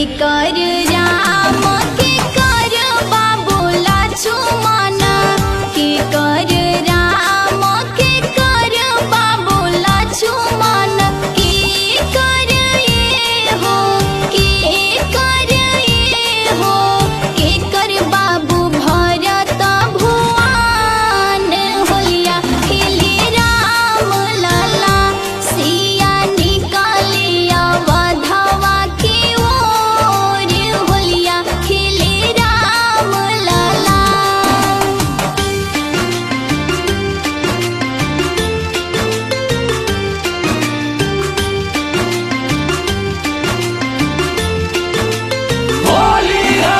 कर राम के कर बाबूला छुमन के कर राम के कर बाबूला छुमन के कर ये हो के कर ये हो के कर बाबू भरत भुवन होलिया खेले राम लला सिया निकलिया वधवा की ओर होलिया खेले राम लला। होली है।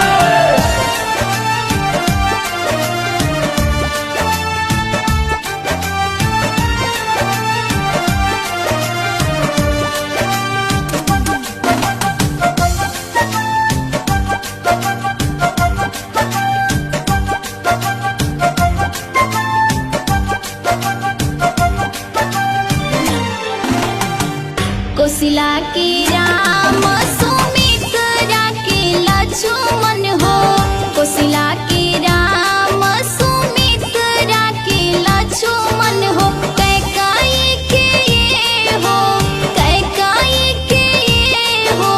कोसिला के राम सुमित्रा के लक्ष्मण हो कोसिला के राम सुमित्रा के लक्ष्मण हो कैकेयी के ये हो कैकेयी के ये हो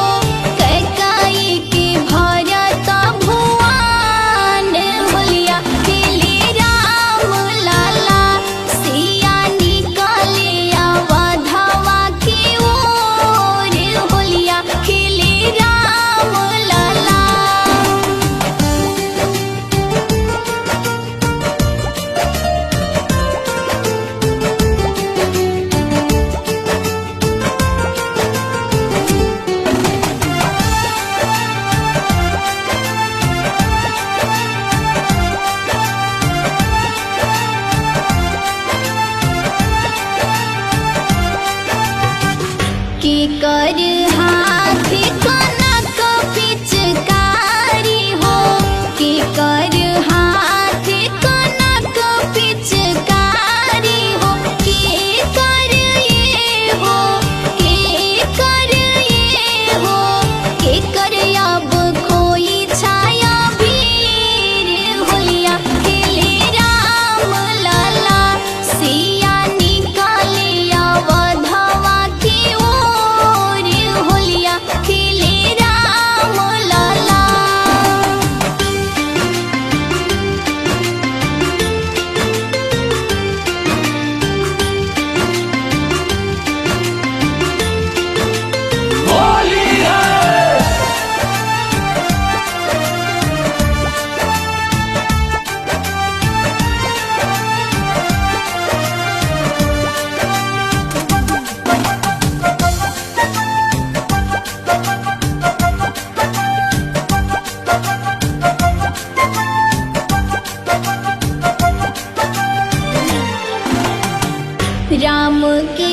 कैकेयी के भरत भुवन होलिया खेले राम लला सिया निकलिया वधवा की ओर होलिया खेले राम लला। के कर हाथ कनक पिचकारी हो के कर हाथ कनक पिचकारी हो के कर ये हो के कर ये हो के कर अब खोई छाया वीर होलिया खेले राम लला सिया निकलिया वधवा की ओर होलिया खेले राम लला। होली है। राम के